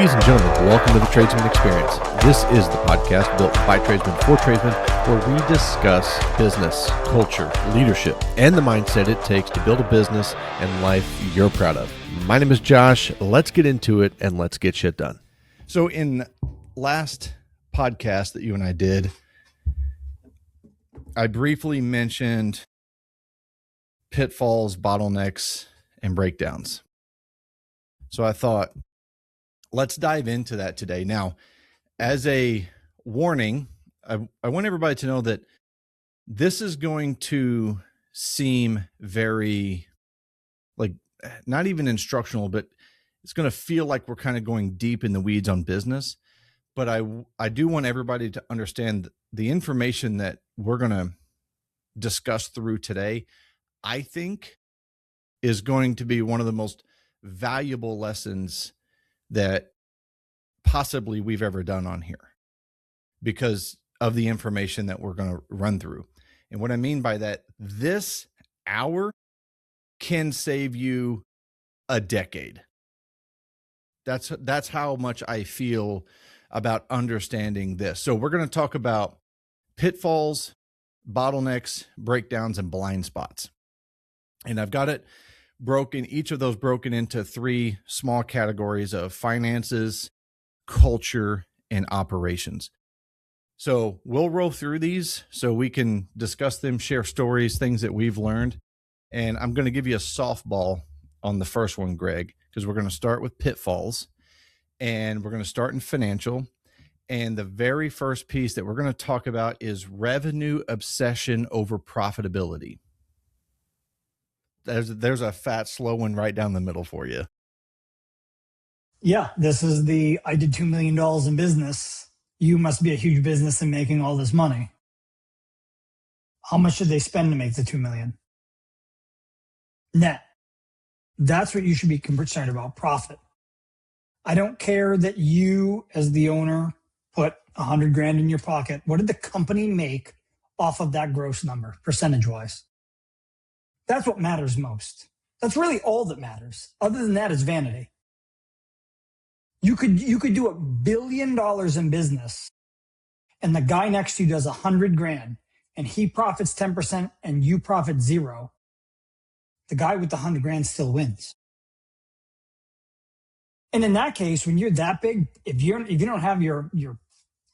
Ladies and gentlemen, welcome to the Tradesman Experience. This is the podcast built by tradesmen for tradesmen, where we discuss business, culture, leadership, and the mindset it takes to build a business and life you're proud of. My name is Josh. Let's get into it and let's get shit done. So in last podcast that you and I did, I briefly mentioned pitfalls, bottlenecks, and breakdowns. So I thought, let's dive into that today. Now, as a warning, I want everybody to know that this is going to seem very, not even instructional, but it's going to feel like we're kind of going deep in the weeds on business. But I do want everybody to understand the information that we're going to discuss through today, I think, is going to be one of the most valuable lessons that possibly we've ever done on here because of the information that we're going to run through. And what I mean by that, this hour can save you a decade. That's how much I feel about understanding this. So we're going to talk about pitfalls, bottlenecks, breakdowns, and blind spots. And I've got it each of those broken into three small categories of finances, culture, and operations. So we'll roll through these so we can discuss them, share stories, things that we've learned. And I'm going to give you a softball on the first one, Greg, because we're going to start with pitfalls and we're going to start in financial. And the very first piece that we're going to talk about is revenue obsession over profitability. There's a fat, slow one right down the middle for you. Yeah, this is I did $2 million in business. You must be a huge business and making all this money. How much should they spend to make the $2 million? Net. That's what you should be concerned about, profit. I don't care that you, as the owner, put $100,000 in your pocket. What did the company make off of that gross number, percentage-wise? That's what matters most. That's really all that matters. Other than that, it's vanity. You could do $1 billion in business, and the guy next to you does $100,000, and he profits 10% and you profit 0. The guy with the $100,000 still wins. And in that case, when you're that big, if you don't have your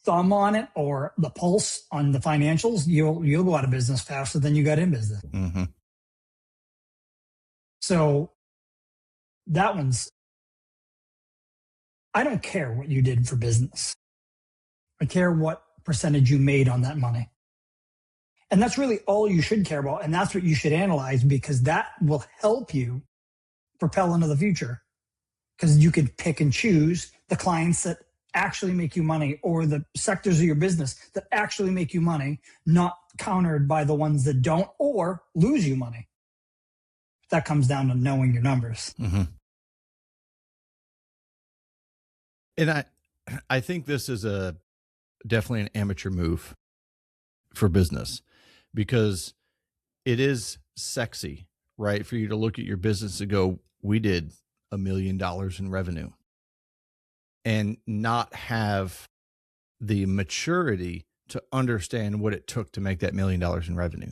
thumb on it or the pulse on the financials, you'll go out of business faster than you got in business. Mm-hmm. So that one's, I don't care what you did for business. I care what percentage you made on that money. And that's really all you should care about. And that's what you should analyze, because that will help you propel into the future. Because you can pick and choose the clients that actually make you money, or the sectors of your business that actually make you money, not countered by the ones that don't or lose you money. That comes down to knowing your numbers. Mm-hmm. And I think this is definitely an amateur move for business, because it is sexy, right? For you to look at your business and go, we did $1 million in revenue, and not have the maturity to understand what it took to make that $1 million in revenue.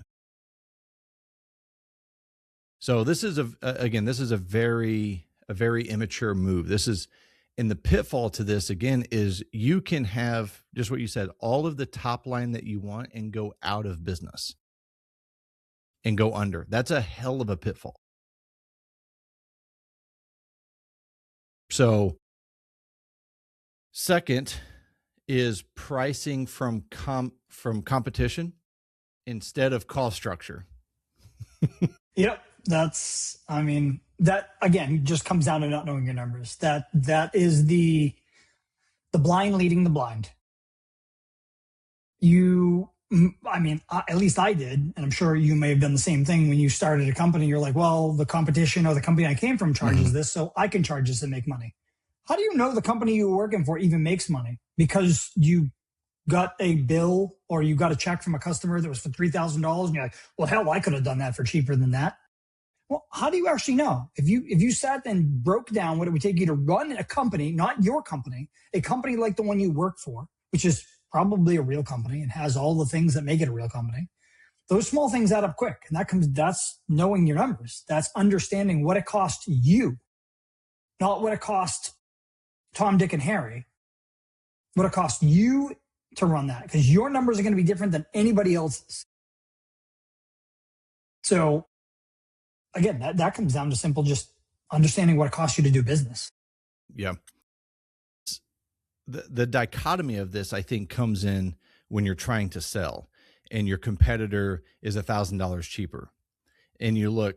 So this is a very immature move. This is, and the pitfall to this again is you can have just what you said, all of the top line that you want, and go out of business and go under. That's a hell of a pitfall. So second is pricing from competition instead of cost structure. Yep. That again just comes down to not knowing your numbers. That is the blind leading the blind. At least I did, and I'm sure you may have done the same thing when you started a company. You're like, well, the competition or the company I came from charges this, so I can charge this and make money. How do you know the company you were working for even makes money? Because you got a bill or you got a check from a customer that was for $3,000, and you're like, well, hell, I could have done that for cheaper than that. Well, how do you actually know? If you sat and broke down what it would take you to run a company, not your company, a company like the one you work for, which is probably a real company and has all the things that make it a real company, those small things add up quick. And that's knowing your numbers. That's understanding what it costs you, not what it costs Tom, Dick, and Harry, what it costs you to run that, because your numbers are going to be different than anybody else's. So again, that comes down to simple, just understanding what it costs you to do business. Yeah. The dichotomy of this, I think, comes in when you're trying to sell and your competitor is $1,000 cheaper. And you look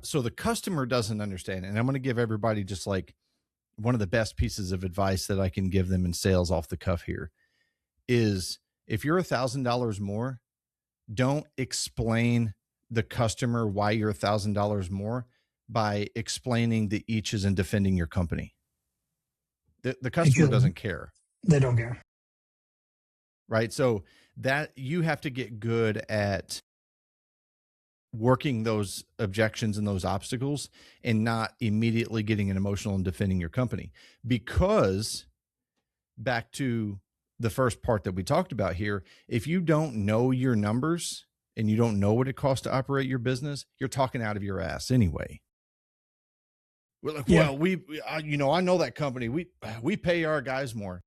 so the customer doesn't understand. And I'm going to give everybody just like one of the best pieces of advice that I can give them in sales off the cuff here is, if you're $1,000 more, don't explain the customer why you're $1,000 more by explaining the eaches and defending your company. The customer doesn't care. They don't care. Right. So that you have to get good at working those objections and those obstacles and not immediately getting an emotional and defending your company. Because back to the first part that we talked about here, if you don't know your numbers and you don't know what it costs to operate your business, you're talking out of your ass anyway. We're like, well, I know that company. We pay our guys more.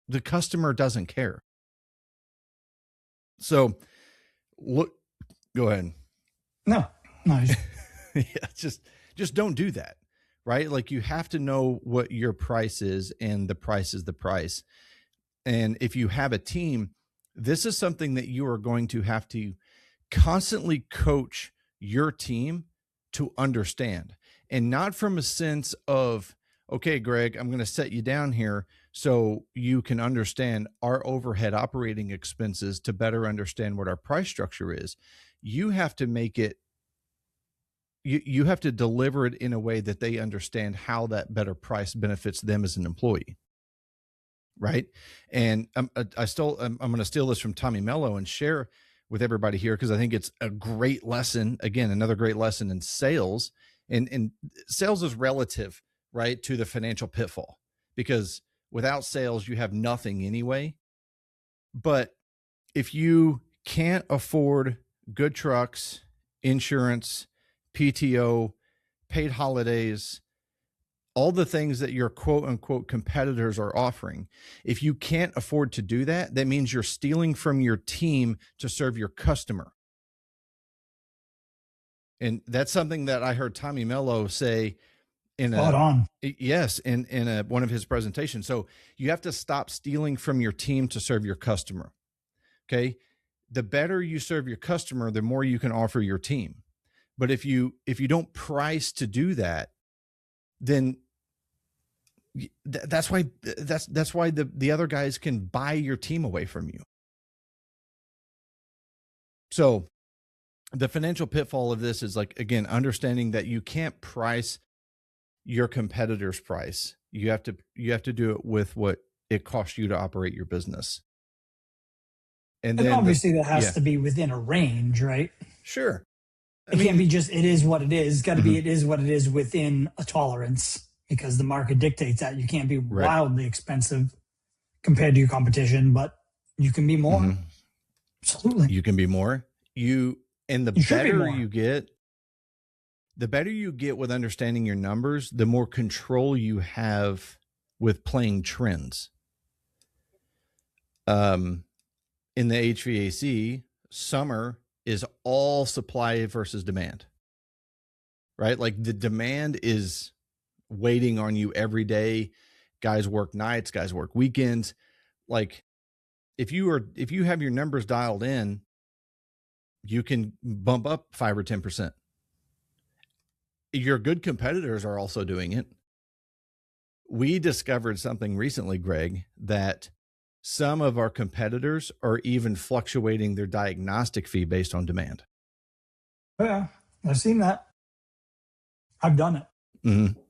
The customer doesn't care. So look, go ahead. No. Yeah, just don't do that. Right? Like, you have to know what your price is, and the price is the price. And if you have a team, this is something that you are going to have to constantly coach your team to understand. And not from a sense of, okay, Greg, I'm going to set you down here so you can understand our overhead operating expenses to better understand what our price structure is. You have to make it, you have to deliver it in a way that they understand how that better price benefits them as an employee. Right. And I'm going to steal this from Tommy Mello and share with everybody here, because I think it's a great lesson. Again, another great lesson in sales. And sales is relative, right, to the financial pitfall, because without sales, you have nothing anyway. But if you can't afford good trucks, insurance, PTO, paid holidays, all the things that your quote unquote competitors are offering, if you can't afford to do that, that means you're stealing from your team to serve your customer. And that's something that I heard Tommy Mello say in one of his presentations. So you have to stop stealing from your team to serve your customer. Okay. The better you serve your customer, the more you can offer your team. But if you don't price to do that, then that's why the other guys can buy your team away from you. So the financial pitfall of this is, like, again, understanding that you can't price your competitor's price. You have to do it with what it costs you to operate your business. And then obviously that has to be within a range, right? Sure. It can't be just, it is what it is. It's got to be, it is what it is within a tolerance, because the market dictates that. You can't be wildly expensive compared to your competition, but you can be more. Mm-hmm. Absolutely. You can be more. The better you get with understanding your numbers, the more control you have with playing trends. In the HVAC, summer is all supply versus demand, right? Like, the demand is waiting on you every day. Guys work nights, guys work weekends. Like, if you have your numbers dialed in, you can bump up 5 or 10%. Your good competitors are also doing it. We discovered something recently, Greg, that some of our competitors are even fluctuating their diagnostic fee based on demand. Yeah, I've seen that. I've done it. Mm-hmm.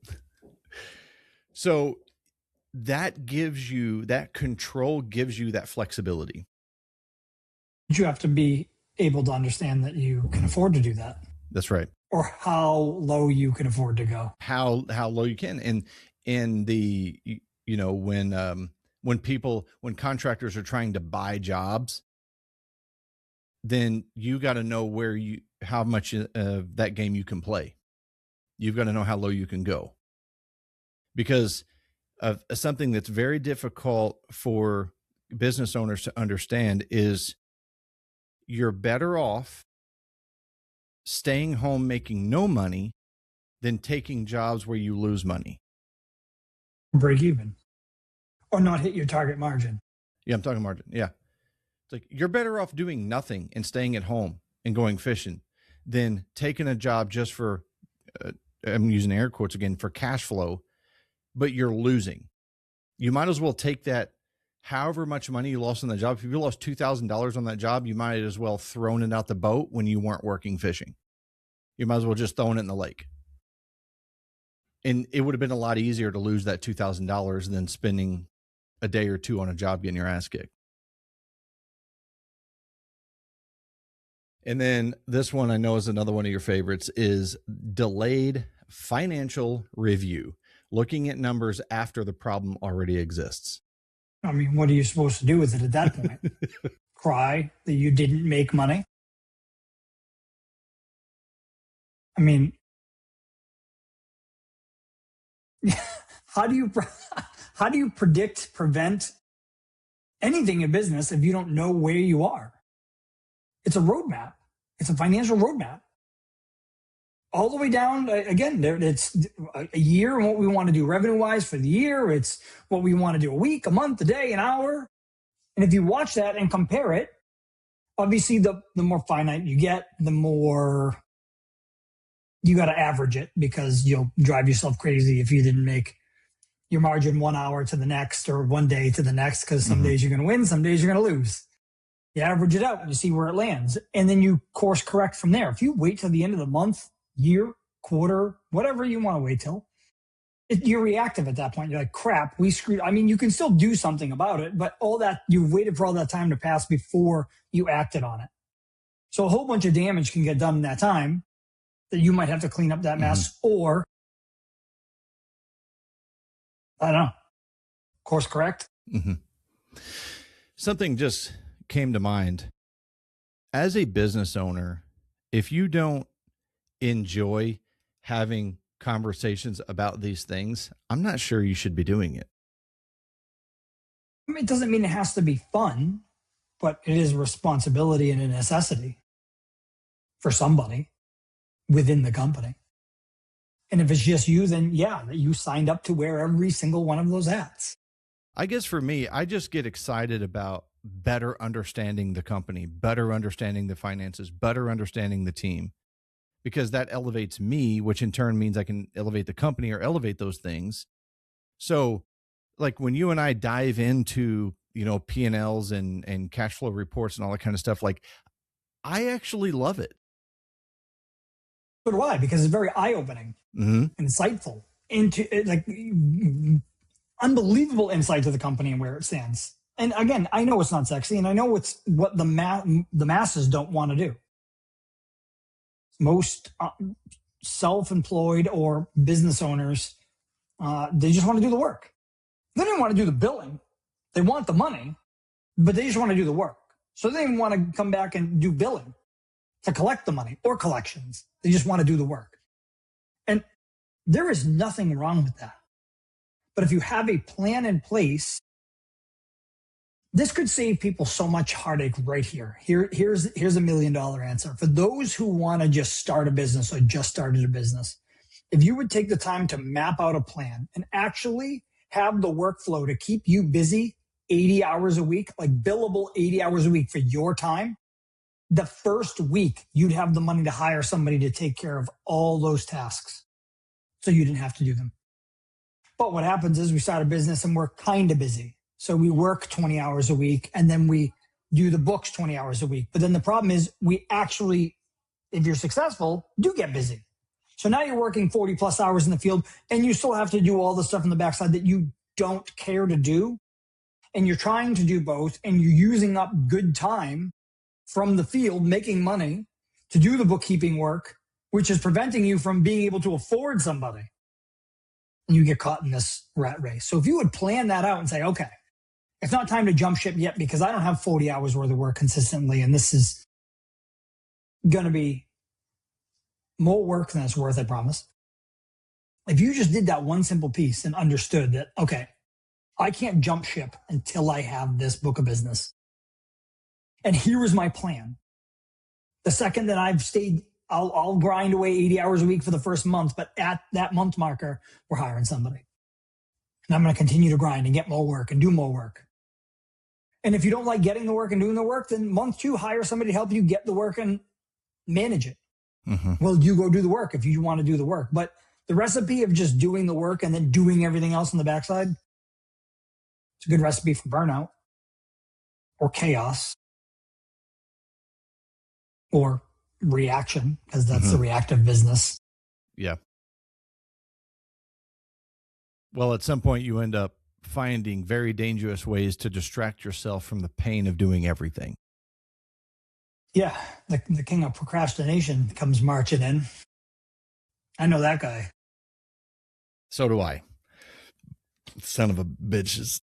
So that control gives you that flexibility. You have to be able to understand that you can afford to do that. That's right. or how low you can afford to go. How low you can. And when contractors are trying to buy jobs, then you got to know how much of that game you can play. You've got to know how low you can go, because of something that's very difficult for business owners to understand is you're better off staying home making no money than taking jobs where you lose money. Break even or not hit your target margin. Yeah, I'm talking margin. Yeah. It's like you're better off doing nothing and staying at home and going fishing than taking a job just for, I'm using air quotes again, for cash flow, but you're losing. You might as well take that, however much money you lost on the job. If you lost $2,000 on that job, you might as well thrown it out the boat when you weren't working fishing. You might as well just thrown it in the lake. And it would have been a lot easier to lose that $2,000 than spending a day or two on a job getting your ass kicked. And then this one I know is another one of your favorites is delayed financial review, looking at numbers after the problem already exists. I mean, what are you supposed to do with it at that point? Cry that you didn't make money? I mean, how do you prevent anything in business if you don't know where you are? It's a roadmap. It's a financial roadmap. All the way down, again, it's a year and what we want to do revenue-wise for the year. It's what we want to do a week, a month, a day, an hour. And if you watch that and compare it, obviously the more finite you get, the more you got to average it, because you'll drive yourself crazy if you didn't make your margin 1 hour to the next or one day to the next, because some days you're going to win, some days you're going to lose. You average it out and you see where it lands. And then you course correct from there. If you wait till the end of the month, year, quarter, whatever you want to wait till, you're reactive at that point. You're like, crap, we screwed. I mean, you can still do something about it, but all that, you've waited for all that time to pass before you acted on it. So a whole bunch of damage can get done in that time that you might have to clean up that mess, or, I don't know, course correct. Something just came to mind. As a business owner, if you don't enjoy having conversations about these things, I'm not sure you should be doing it. I mean, it doesn't mean it has to be fun, but it is a responsibility and a necessity for somebody within the company. And if it's just you, then yeah, you signed up to wear every single one of those hats. I guess for me, I just get excited about better understanding the company, better understanding the finances, better understanding the team, because that elevates me, which in turn means I can elevate the company or elevate those things. So like when you and I dive into, P&Ls and cash flow reports and all that kind of stuff, like I actually love it. So do I, because it's very eye-opening and insightful into like unbelievable insight to the company and where it stands. And again, I know it's not sexy, and I know it's what the masses don't want to do. Most self-employed or business owners, they just want to do the work. They don't want to do the billing. They want the money, but they just want to do the work. So they don't want to come back and do billing to collect the money or collections. They just want to do the work. And there is nothing wrong with that. But if you have a plan in place, this could save people so much heartache right here. Here's a $1 million answer. For those who want to just start a business or just started a business, if you would take the time to map out a plan and actually have the workflow to keep you busy 80 hours a week, like billable 80 hours a week for your time, the first week you'd have the money to hire somebody to take care of all those tasks. So you didn't have to do them. But what happens is we start a business and we're kind of busy. So we work 20 hours a week and then we do the books 20 hours a week. But then the problem is we actually, if you're successful, do get busy. So now you're working 40 plus hours in the field and you still have to do all the stuff on the backside that you don't care to do. And you're trying to do both and you're using up good time from the field, making money to do the bookkeeping work which is preventing you from being able to afford somebody. And you get caught in this rat race. So if you would plan that out and say, okay, it's not time to jump ship yet because I don't have 40 hours worth of work consistently. And this is going to be more work than it's worth, I promise. If you just did that one simple piece and understood that, okay, I can't jump ship until I have this book of business. And here is my plan. The second that I've stayed, I'll grind away 80 hours a week for the first month, but at that month marker, we're hiring somebody. And I'm going to continue to grind and get more work and do more work. And if you don't like getting the work and doing the work, then month 2, hire somebody to help you get the work and manage it. Mm-hmm. Well, you go do the work if you want to do the work. But the recipe of just doing the work and then doing everything else on the backside, it's a good recipe for burnout or chaos or reaction, because that's the reactive business. Yeah. Well, at some point you end up finding very dangerous ways to distract yourself from the pain of doing everything. Yeah. The king of procrastination comes marching in. I know that guy. So do I. Son of a bitches.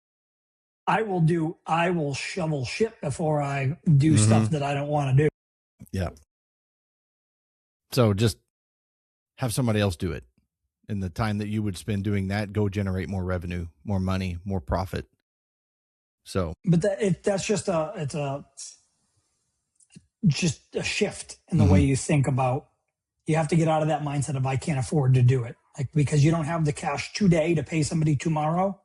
I will shovel shit before I do stuff that I don't want to do. Yeah. So just have somebody else do it. In the time that you would spend doing that, go generate more revenue, more money, more profit. So, but that's just a shift in the way you think about. You have to get out of that mindset of I can't afford to do it, like because you don't have the cash today to pay somebody tomorrow.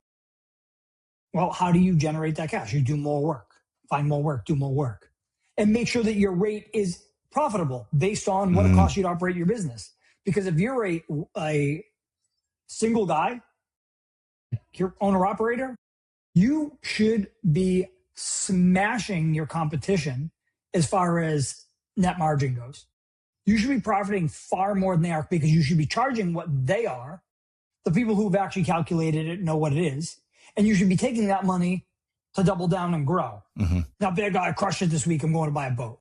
Well, how do you generate that cash? You do more work, find more work, do more work, and make sure that your rate is profitable based on what it costs you to operate your business. Because if you're a single guy, your owner operator, you should be smashing your competition as far as net margin goes. You should be profiting far more than they are because you should be charging what they are. The people who've actually calculated it know what it is. And you should be taking that money to double down and grow. Now, big guy, I crushed it this week. I'm going to buy a boat.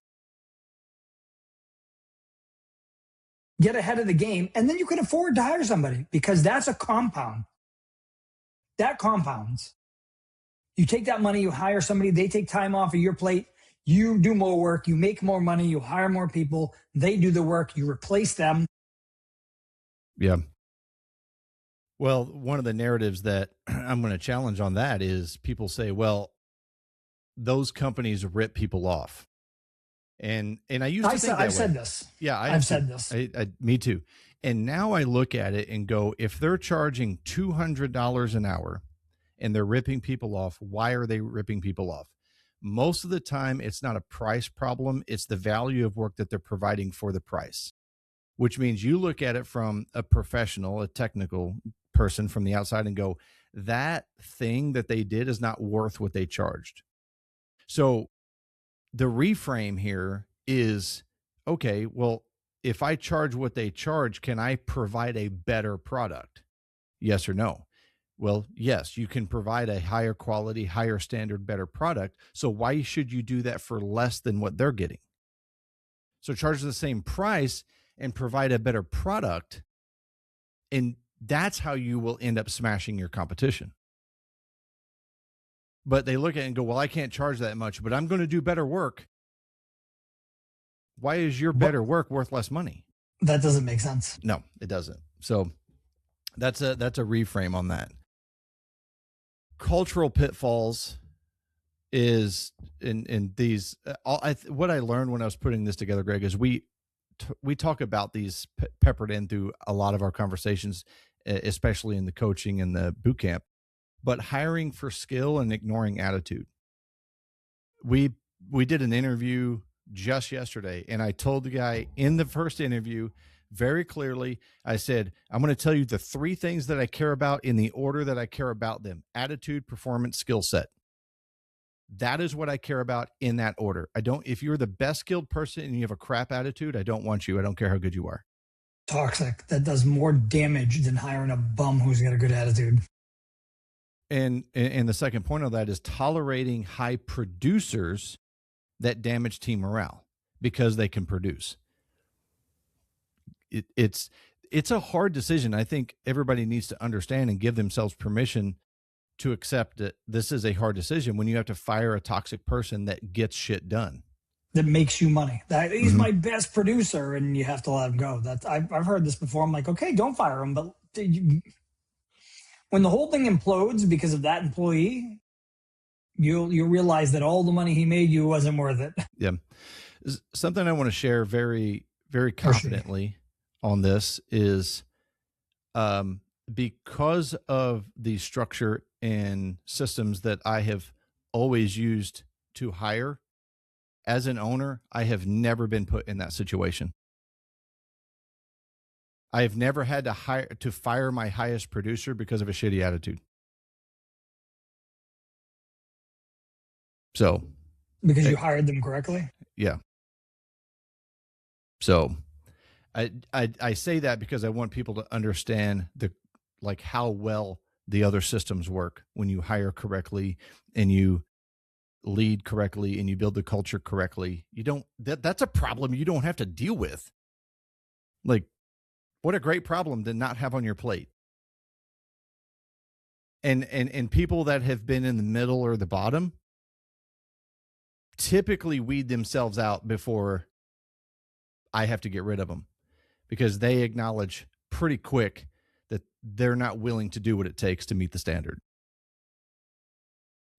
Get ahead of the game, and then you can afford to hire somebody because that's a compound. That compounds. You take that money, you hire somebody, they take time off of your plate, you do more work, you make more money, you hire more people, they do the work, you replace them. Yeah. Well, one of the narratives that I'm going to challenge on that is people say, well, those companies rip people off. And I used to think that way. I've said this. Yeah, I've said this. Me too. And now I look at it and go, if they're charging $200 an hour and they're ripping people off, why are they ripping people off? Most of the time, it's not a price problem. It's the value of work that they're providing for the price, which means you look at it from a professional, a technical person from the outside and go, that thing that they did is not worth what they charged. So the reframe here is, okay, well, if I charge what they charge, can I provide a better product? Yes or no? Well, yes, you can provide a higher quality, higher standard, better product. So why should you do that for less than what they're getting? So charge the same price and provide a better product. And that's how you will end up smashing your competition. But they look at it and go, well, I can't charge that much, but I'm going to do better work. Why is your better work worth less money? That doesn't make sense. No, it doesn't. So that's a reframe on that. Cultural pitfalls is in these. What I learned when I was putting this together, Greg, is we talk about these peppered in through a lot of our conversations, especially in the coaching and the boot camp. But hiring for skill and ignoring attitude. We did an interview just yesterday, and I told the guy in the first interview very clearly, I said, I'm going to tell you the 3 things that I care about in the order that I care about them: attitude, performance, skill set. That is what I care about in that order. If you're the best skilled person and you have a crap attitude, I don't want you. I don't care how good you are. Toxic. That does more damage than hiring a bum who's got a good attitude. And the second point of that is tolerating high producers that damage team morale because they can produce. it's a hard decision. I think everybody needs to understand and give themselves permission to accept that this is a hard decision when you have to fire a toxic person that gets shit done. That makes you money. That he's Mhm. my best producer, and you have to let him go. That's I've heard this before. I'm like, okay, don't fire him, but when the whole thing implodes because of that employee, you'll realize that all the money he made you wasn't worth it. Yeah. Something I want to share very, very confidently on this is because of the structure and systems that I have always used to hire as an owner, I have never been put in that situation. I have never had to fire my highest producer because of a shitty attitude. So, Because you hired them correctly? Yeah. So I say that because I want people to understand how well the other systems work when you hire correctly and you lead correctly and you build the culture correctly. That's a problem you don't have to deal with. Like, what a great problem to not have on your plate. And people that have been in the middle or the bottom typically weed themselves out before I have to get rid of them, because they acknowledge pretty quick that they're not willing to do what it takes to meet the standard.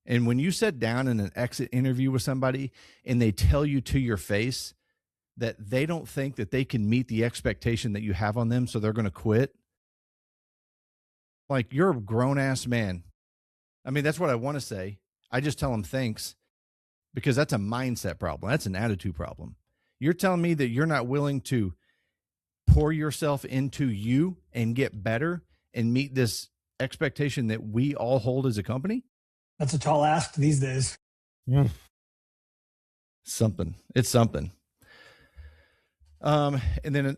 And when you sit down in an exit interview with somebody and they tell you to your face that they don't think that they can meet the expectation that you have on them, so they're going to quit, like, you're a grown-ass man. I mean, that's what I want to say. I just tell them thanks, because that's a mindset problem. That's an attitude problem. You're telling me that you're not willing to pour yourself into you and get better and meet this expectation that we all hold as a company? That's a tall ask these days. Yeah. It's something. And then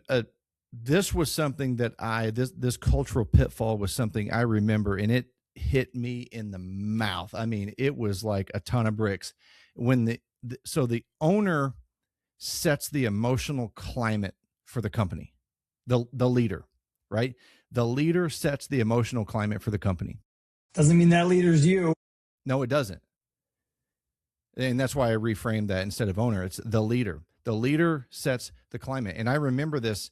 this was something that this cultural pitfall was something I remember, and it hit me in the mouth. I mean, it was like a ton of bricks. When the owner sets the emotional climate for the company, the leader, right? The leader sets the emotional climate for the company. Doesn't mean that leader's you. No, it doesn't. And that's why I reframed that. Instead of owner, it's the leader. The leader sets the climate. And I remember this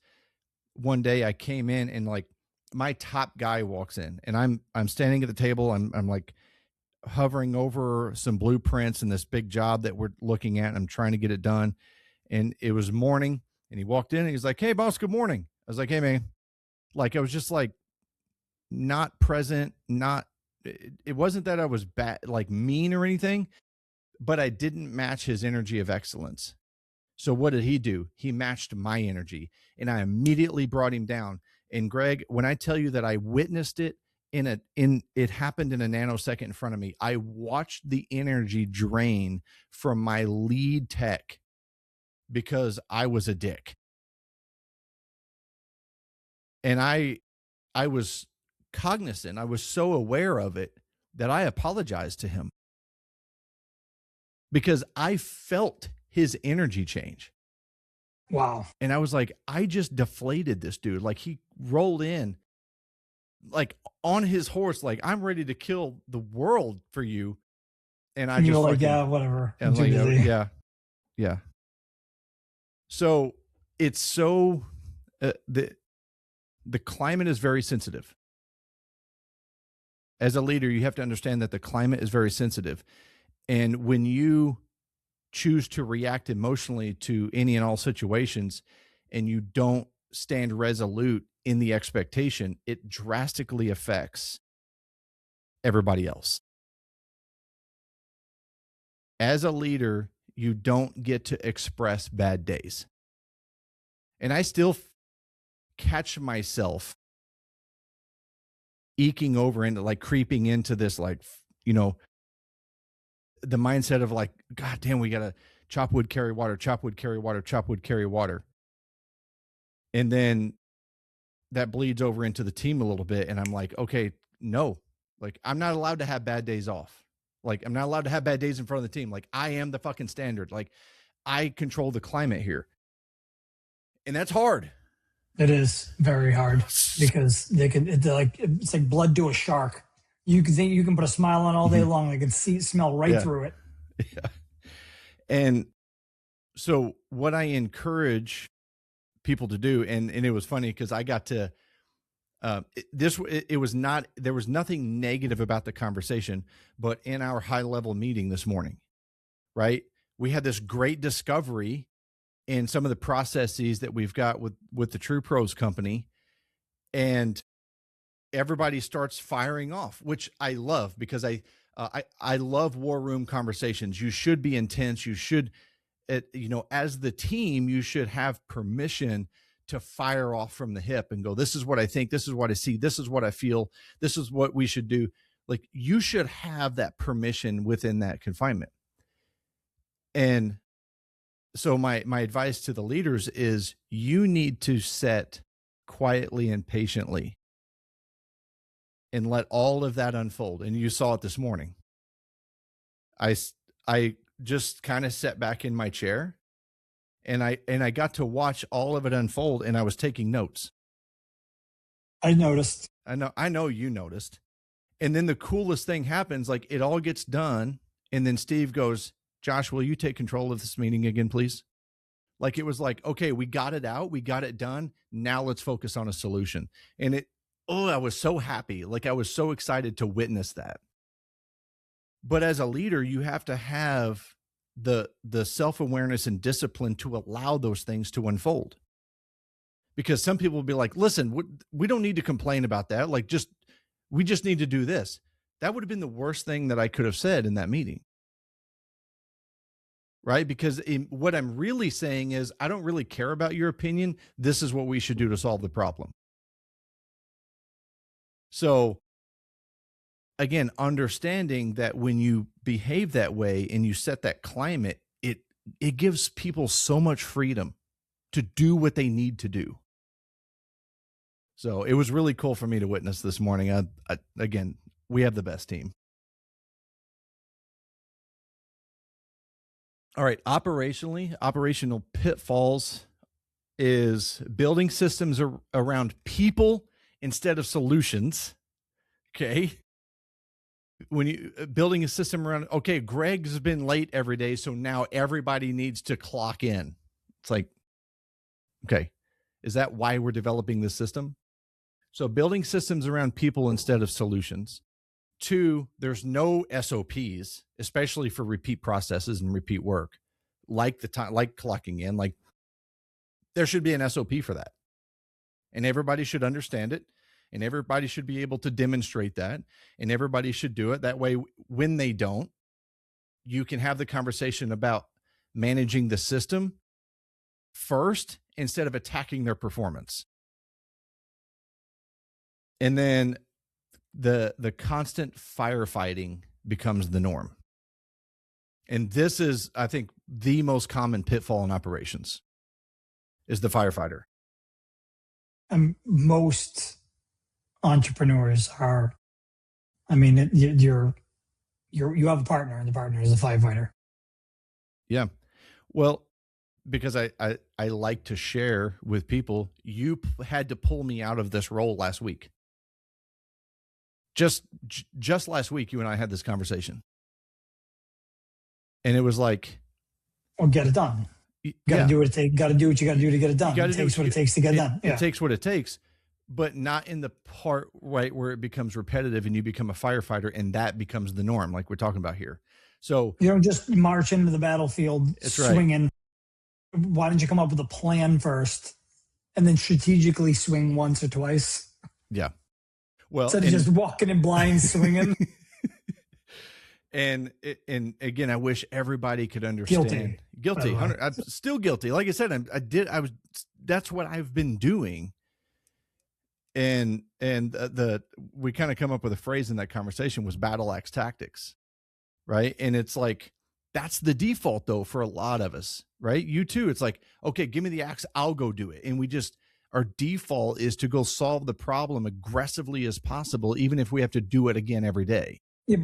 one day I came in and, like, my top guy walks in and I'm standing at the table. I'm like hovering over some blueprints and this big job that we're looking at. And I'm trying to get it done. And it was morning, and he walked in and he's like, "Hey boss, good morning." I was like, "Hey man." Like, I was just like not present, it wasn't that I was bad, like mean or anything, but I didn't match his energy of excellence. So what did he do? He matched my energy, and I immediately brought him down. And Greg, when I tell you that I witnessed it it happened in a nanosecond in front of me. I watched the energy drain from my lead tech because I was a dick. And I was cognizant. I was so aware of it that I apologized to him, because I felt his energy change. Wow. And I was like, I just deflated this dude. Like, he rolled in like on his horse, like, I'm ready to kill the world for you. And I You're just like, yeah, whatever. I'm like, yeah. So it's so the climate is very sensitive. As a leader, you have to understand that the climate is very sensitive. And when you choose to react emotionally to any and all situations, and you don't stand resolute in the expectation, it drastically affects everybody else. As a leader, you don't get to express bad days. And I still catch myself eking over into, like, creeping into this, like, the mindset of like, God damn, we got to chop wood, carry water, chop wood, carry water, chop wood, carry water. And then that bleeds over into the team a little bit. And I'm like, okay, no, like, I'm not allowed to have bad days off. Like, I'm not allowed to have bad days in front of the team. Like, I am the fucking standard. Like, I control the climate here. And that's hard. It is very hard because it's like blood to a shark. You can think you can put a smile on all day long. They can smell right through it. Yeah. And so what I encourage people to do, and it was funny because I got to, there was nothing negative about the conversation, but in our high level meeting this morning, right, we had this great discovery in some of the processes that we've got with the True Pros company, and everybody starts firing off, which I love because I love war room conversations. You should be intense. You should, as the team, you should have permission to fire off from the hip and go, this is what I think, this is what I see, this is what I feel, this is what we should do. Like, you should have that permission within that confinement. And so my advice to the leaders is you need to sit quietly and patiently and let all of that unfold. And you saw it this morning. I just kind of sat back in my chair and I got to watch all of it unfold, and I was taking notes. I noticed. I know you noticed. And then the coolest thing happens, like it all gets done. And then Steve goes, Josh, will you take control of this meeting again, please? Like, it was like, okay, we got it out. We got it done. Now let's focus on a solution. And I was so happy. Like, I was so excited to witness that. But as a leader, you have to have the self-awareness and discipline to allow those things to unfold. Because some people will be like, listen, we don't need to complain about that. Like, we just need to do this. That would have been the worst thing that I could have said in that meeting. Right? Because what I'm really saying is, I don't really care about your opinion. This is what we should do to solve the problem. So again, understanding that when you behave that way and you set that climate, it gives people so much freedom to do what they need to do. So it was really cool for me to witness this morning. Again, we have the best team. All right, operational pitfalls is building systems around people instead of solutions. Okay. When you building a system around, okay, Greg's been late every day, so now everybody needs to clock in. It's like, okay, is that why we're developing this system? So building systems around people instead of solutions. 2, there's no SOPs, especially for repeat processes and repeat work, like clocking in. Like, there should be an SOP for that, and everybody should understand it, and everybody should be able to demonstrate that, and everybody should do it. That way, when they don't, you can have the conversation about managing the system first instead of attacking their performance. And then the constant firefighting becomes the norm. And this is, I think, the most common pitfall in operations is the firefighter. And most entrepreneurs are, I mean, you have a partner, and the partner is a firefighter. Yeah. Well, because I like to share with people, you had to pull me out of this role last week. Just last week, you and I had this conversation. And it was like, well, get it done. Got to do what it takes. Got to do what you got to do to get it done. It takes what it takes to get it done. It takes what it takes, but not in the part, right, where it becomes repetitive and you become a firefighter and that becomes the norm, like we're talking about here. So you don't just march into the battlefield swinging. Right. Why don't you come up with a plan first and then strategically swing once or twice? Yeah. Well, instead of just walking in blind swinging. And again, I wish everybody could understand. Guilty. I'm still guilty. Like I said, that's what I've been doing. And we kind of come up with a phrase in that conversation was battle axe tactics. Right. And it's like, that's the default though, for a lot of us, right? You too. It's like, okay, give me the axe. I'll go do it. And our default is to go solve the problem aggressively as possible, even if we have to do it again every day. Yeah,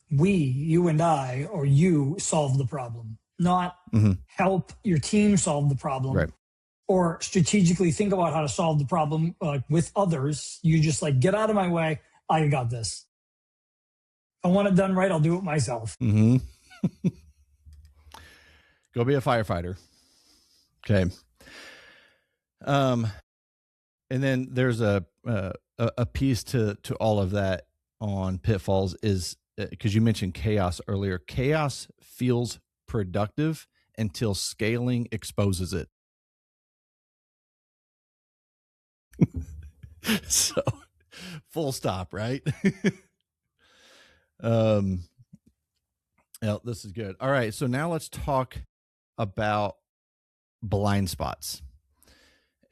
you and I, or you solve the problem, not help your team solve the problem, right, or strategically think about how to solve the problem with others. You just like, get out of my way. I got this. If I want it done right, I'll do it myself. Mm-hmm. Go be a firefighter. Okay. And then there's a piece to all of that on Pitfalls is because you mentioned chaos earlier. Chaos feels productive until scaling exposes it. So, full stop, right? Yeah, this is good. All right, so now let's talk about blind spots.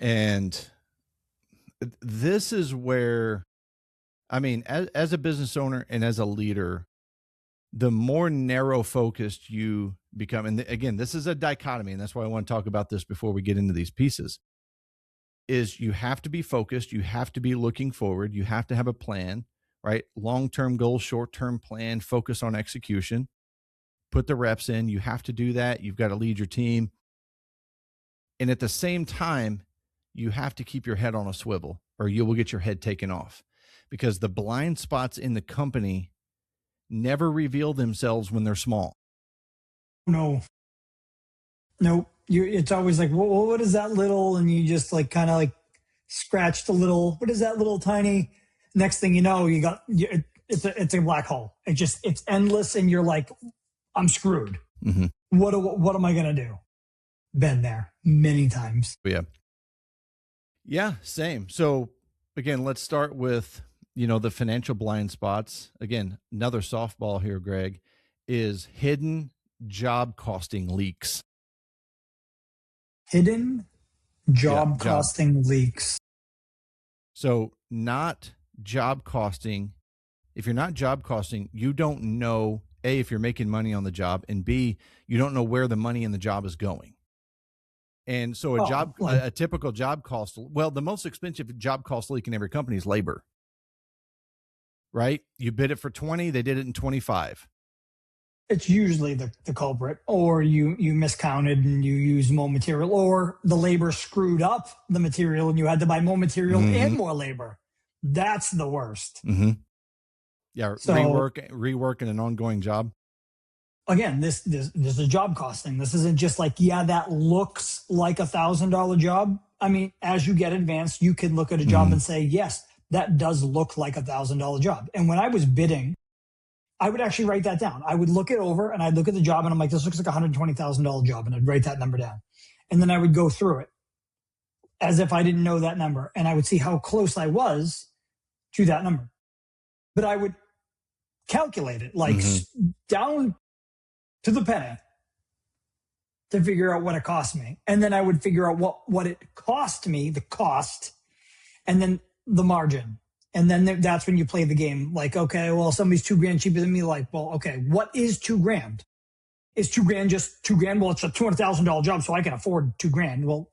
And this is where, I mean, as a business owner and as a leader, the more narrow focused you become, and again, this is a dichotomy, and that's why I want to talk about this before we get into these pieces, is you have to be focused, you have to be looking forward, you have to have a plan, right? Long-term goal, short-term plan, focus on execution, put the reps in, you have to do that, you've got to lead your team. And at the same time, you have to keep your head on a swivel or you will get your head taken off, because the blind spots in the company never reveal themselves when they're small. No. It's always like, well, what is that little? And you just like kind of like scratch the little, what is that little tiny? Next thing you know, it's a black hole. It's endless. And you're like, I'm screwed. Mm-hmm. What am I going to do? Been there many times. Yeah, same. So again, let's start with, the financial blind spots. Again, another softball here, Greg, is hidden job costing leaks. Hidden job costing leaks. So not job costing. If you're not job costing, you don't know, A, if you're making money on the job, and B, you don't know where the money in the job is going. And so a typical job cost, the most expensive job cost leak in every company is labor, right? You bid it for 20, they did it in 25. It's usually the culprit, or you miscounted and you used more material, or the labor screwed up the material and you had to buy more material and more labor. That's the worst. Mm-hmm. Yeah. So, rework in an ongoing job. Again, this is job costing. This isn't just like, that looks like $1,000 job. I mean, as you get advanced, you can look at a job and say, yes, that does look like $1,000 job. And when I was bidding, I would actually write that down. I would look it over and I'd look at the job and I'm like, this looks like $120,000 job. And I'd write that number down. And then I would go through it as if I didn't know that number. And I would see how close I was to that number. But I would calculate it like down to the penny to figure out what it cost me. And then I would figure out what it cost me, the cost, and then the margin. And then that's when you play the game. Like, okay, well, somebody's $2,000 cheaper than me. Like, well, okay, what is $2,000? Is $2,000 just $2,000? Well, it's a $200,000 job, so I can afford $2,000. Well,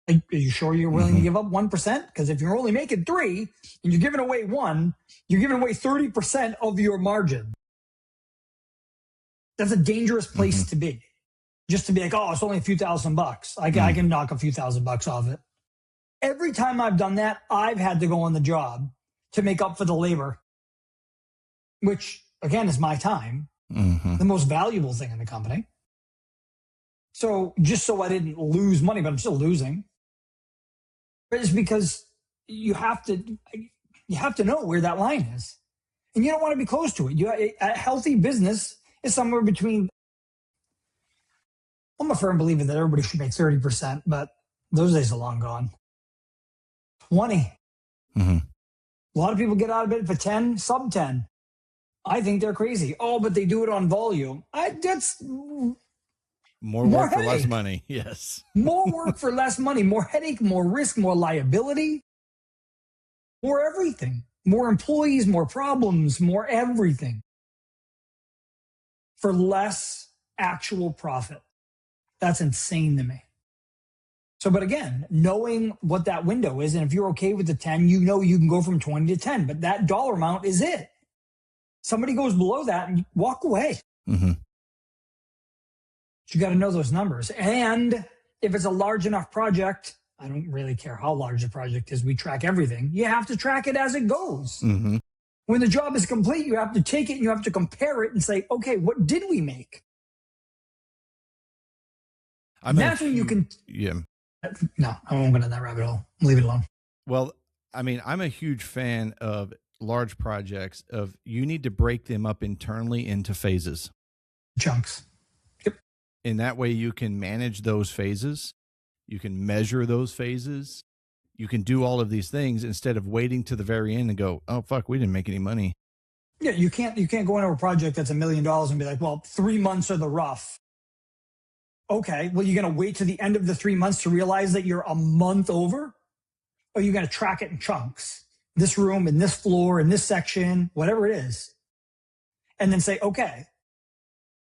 are you sure you're willing to give up 1%? Because if you're only making 3 and you're giving away 1, you're giving away 30% of your margin. That's a dangerous place to be. Just to be like, oh, it's only a few $1,000. I can knock a few $1,000 off it. Every time I've done that, I've had to go on the job to make up for the labor, which again is my time, the most valuable thing in the company. So just so I didn't lose money, but I'm still losing. But it's because you have to know where that line is, and you don't want to be close to it. A healthy business is somewhere between. I'm a firm believer that everybody should make 30%, but those days are long gone. 20. A lot of people get out of bed for 10, sub 10. I think they're crazy. Oh, but they do it on volume. That's more work for less money. Yes. More work for less money, more headache, more risk, more liability, more everything, more employees, more problems, more everything for less actual profit. That's insane to me. So, but again, knowing what that window is, and if you're okay with the 10, you know you can go from 20 to 10, but that dollar amount is it. Somebody goes below that and you walk away. You got to know those numbers. And If it's a large enough project, I don't really care how large the project is. We track everything. You have to track it as it goes. Mm-hmm. When the job is complete, you have to take it and you have to compare it and say, okay, what did we make? That's when you can. Yeah. No, I won't go down that rabbit hole. Leave it alone. Well, I mean, I'm a huge fan of large projects you need to break them up internally into phases. Chunks. Yep. And that way you can manage those phases. You can measure those phases. You can do all of these things instead of waiting to the very end and go, oh, fuck, we didn't make any money. Yeah, you can't go into a project that's $1 million and be like, well, 3 months are the rough. Okay, well, you're going to wait to the end of the 3 months to realize that you're a month over? Or you're going to track it in chunks? This room and this floor and this section, whatever it is. And then say, okay,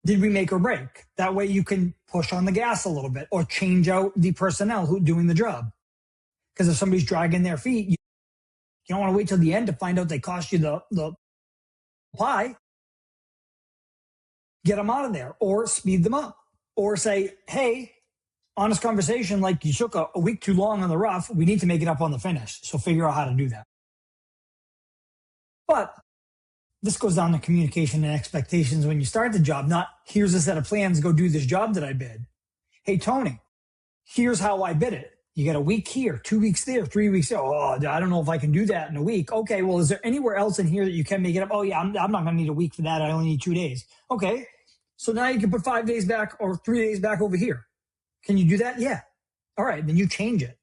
did we make or break? That way you can push on the gas a little bit or change out the personnel who doing the job. Because if somebody's dragging their feet, you don't want to wait till the end to find out they cost you the pie. Get them out of there or speed them up or say, hey, honest conversation, like you took a week too long on the rough. We need to make it up on the finish. So figure out how to do that. But this goes down to communication and expectations when you start the job, not here's a set of plans, go do this job that I bid. Hey, Tony, here's how I bid it. You get a week here, 2 weeks there, 3 weeks there. Oh, I don't know if I can do that in a week. Okay, well, is there anywhere else in here that you can make it up? Oh, yeah, I'm not going to need a week for that. I only need 2 days. Okay, so now you can put 5 days back or 3 days back over here. Can you do that? Yeah. All right, then you change it.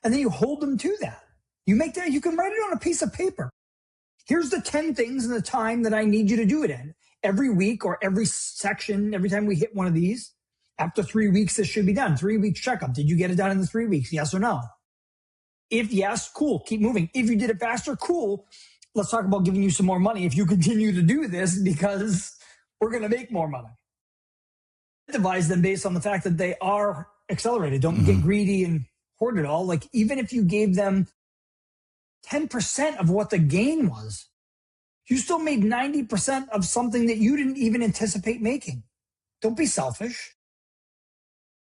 And then you hold them to that. You make that, you can write it on a piece of paper. Here's the 10 things in the time that I need you to do it in. Every week or every section, every time we hit one of these, after 3 weeks, this should be done. 3 weeks checkup. Did you get it done in the 3 weeks? Yes or no? If yes, cool. Keep moving. If you did it faster, cool. Let's talk about giving you some more money if you continue to do this because we're going to make more money. Devise them based on the fact that they are accelerated. Don't get greedy and hoard it all. Like even if you gave them 10% of what the gain was, you still made 90% of something that you didn't even anticipate making. Don't be selfish.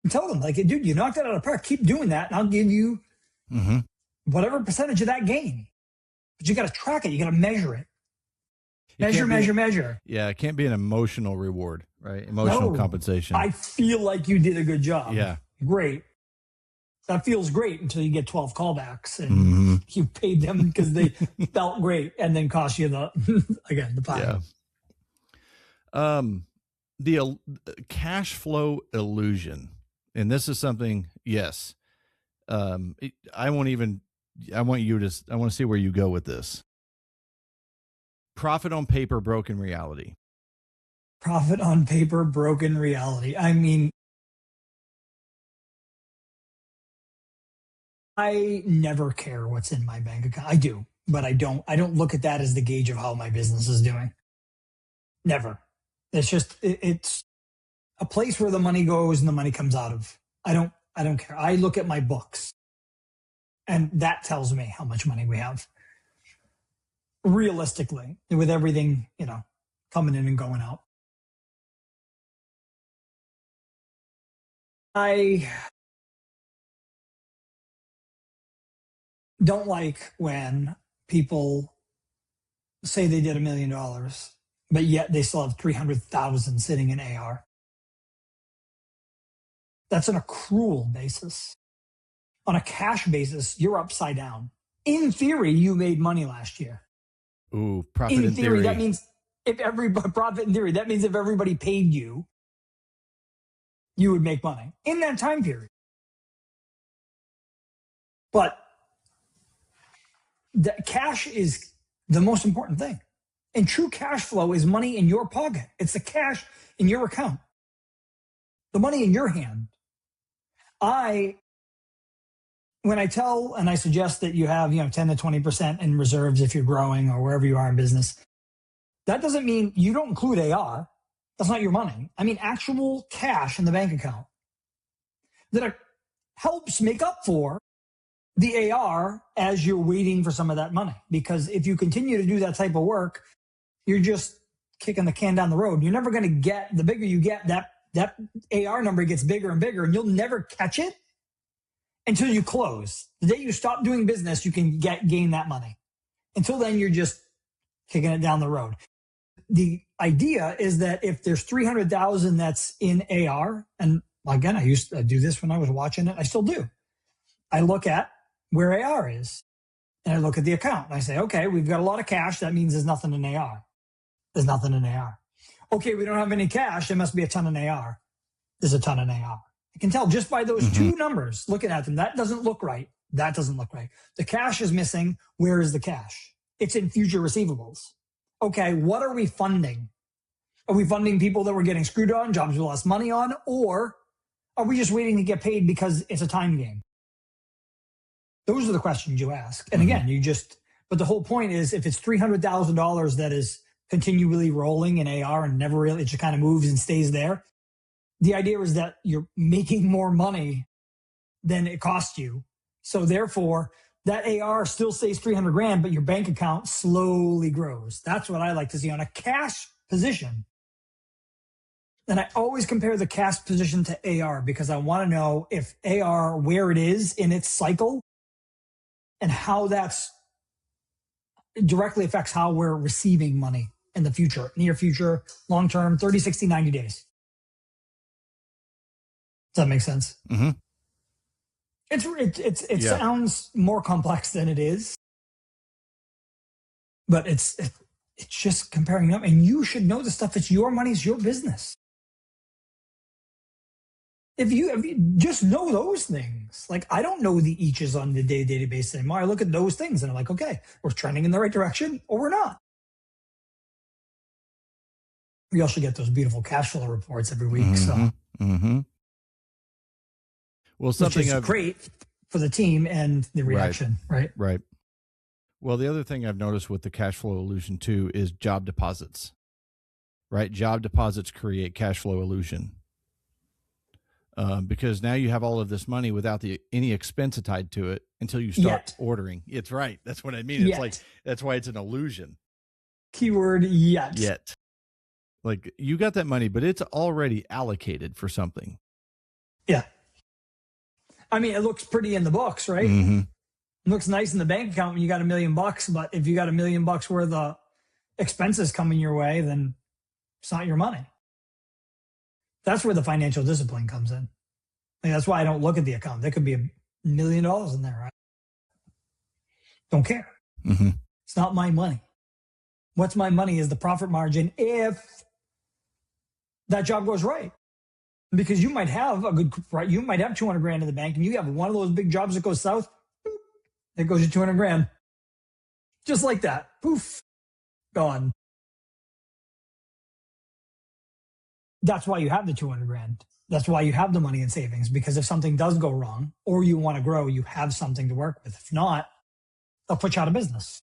And tell them, like, dude, you knocked it out of the park. Keep doing that, and I'll give you whatever percentage of that gain. But you got to track it. You got to measure it. Measure. Yeah, it can't be an emotional reward, right? Emotional compensation. I feel like you did a good job. Yeah. Great. That feels great until you get 12 callbacks and you paid them because they felt great and then cost you the pie. Yeah. The cash flow illusion. And this is something, yes. I want to see where you go with this. Profit on paper, broken reality. Profit on paper, broken reality. I mean, I never care what's in my bank account. I do, but I don't look at that as the gauge of how my business is doing. Never. It's just, it's a place where the money goes and the money comes out of. I don't care. I look at my books and that tells me how much money we have. Realistically, with everything, coming in and going out. I don't like when people say they did $1 million, but yet they still have 300,000 sitting in AR. That's on an accrual basis. On a cash basis, you're upside down. In theory, you made money last year. Ooh, profit in theory. That means if everybody paid you, you would make money in that time period. But the cash is the most important thing. And true cash flow is money in your pocket. It's the cash in your account. The money in your hand. When I tell and I suggest that you have, 10 to 20% in reserves if you're growing or wherever you are in business, that doesn't mean you don't include AR. That's not your money. I mean, actual cash in the bank account that helps make up for the AR as you're waiting for some of that money. Because if you continue to do that type of work, you're just kicking the can down the road. You're never going to get, the bigger you get, that AR number gets bigger and bigger, and you'll never catch it until you close. The day you stop doing business, you can gain that money. Until then, you're just kicking it down the road. The idea is that if there's 300,000 that's in AR, and again, I used to do this when I was watching it. I still do. I look at where AR is, and I look at the account, and I say, okay, we've got a lot of cash. That means there's nothing in AR. There's nothing in AR. Okay, we don't have any cash. There must be a ton in AR. There's a ton in AR. I can tell just by those two numbers, looking at them, that doesn't look right. That doesn't look right. The cash is missing. Where is the cash? It's in future receivables. Okay, what are we funding? Are we funding people that we're getting screwed on, jobs we lost money on, or are we just waiting to get paid because it's a time game? Those are the questions you ask. And again, but the whole point is if it's $300,000 that is continually rolling in AR and never really, it just kind of moves and stays there. The idea is that you're making more money than it costs you. So therefore, that AR still stays 300 grand, but your bank account slowly grows. That's what I like to see on a cash position. And I always compare the cash position to AR because I want to know if AR, where it is in its cycle and how that's directly affects how we're receiving money in the future, near future, long term, 30, 60, 90 days. Does that make sense? Mm-hmm. It sounds more complex than it is, but it's just comparing them. And you should know the stuff. It's your money. It's your business. If you just know those things, like I don't know the eaches on the day-to-day basis anymore. I look at those things and I'm like, okay, we're trending in the right direction or we're not. We also get those beautiful cash flow reports every week. So. Well, something great for the team and the reaction, right? Right. Well, the other thing I've noticed with the cash flow illusion too is job deposits, right? Job deposits create cash flow illusion because now you have all of this money without any expense tied to it until you start ordering. It's right. That's what I mean. It's like, that's why it's an illusion. Keyword yet. Yet. Like you got that money, but it's already allocated for something. Yeah. I mean, it looks pretty in the books, right? Mm-hmm. It looks nice in the bank account when you got $1 million, but if you got $1 million worth of expenses coming your way, then it's not your money. That's where the financial discipline comes in. Like, that's why I don't look at the account. There could be $1 million in there. I don't care. Mm-hmm. It's not my money. What's my money is the profit margin if that job goes right. Because you might have you might have 200 grand in the bank and you have one of those big jobs that goes south, there goes your 200 grand. Just like that. Poof. Gone. That's why you have the 200 grand. That's why you have the money in savings, because if something does go wrong or you want to grow, you have something to work with. If not, they'll put you out of business.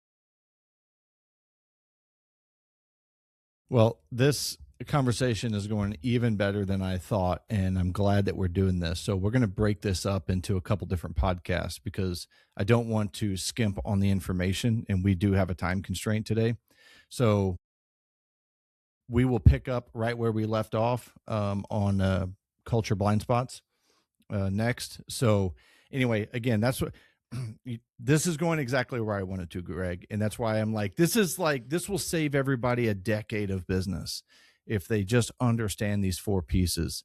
Well, this conversation is going even better than I thought, and I'm glad that we're doing this. So we're going to break this up into a couple different podcasts because I don't want to skimp on the information, and we do have a time constraint today. So we will pick up right where we left off on culture Blindspots next. So anyway, again, that's what this is going exactly where I wanted to, Greg, and that's why I'm like, this will save everybody a decade of business. If they just understand these four pieces: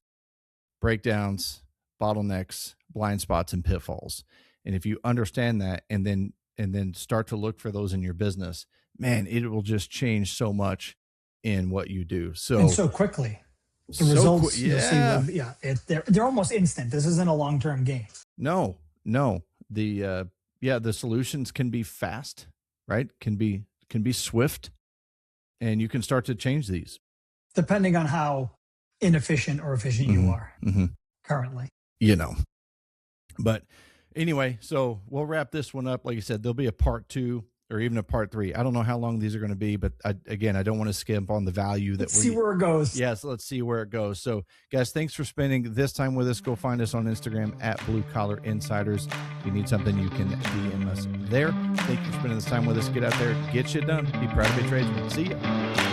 breakdowns, bottlenecks, blind spots, and pitfalls. And if you understand that and then start to look for those in your business, man, it will just change so much in what you do. So quickly. The results you'll see, they're almost instant. This isn't a long-term game. No. The solutions can be fast, right? Can be swift, and you can start to change these. Depending on how inefficient or efficient you are currently. But anyway, so we'll wrap this one up. Like I said, there'll be a part 2 or even a part 3. I don't know how long these are going to be, but I don't want to skimp on the value that let's see where it goes. Yes, let's see where it goes. So guys, thanks for spending this time with us. Go find us on Instagram at Blue Collar Insiders. If you need something, you can DM us there. Thank you for spending this time with us. Get out there, get shit done. Be proud to be a tradesman. See ya.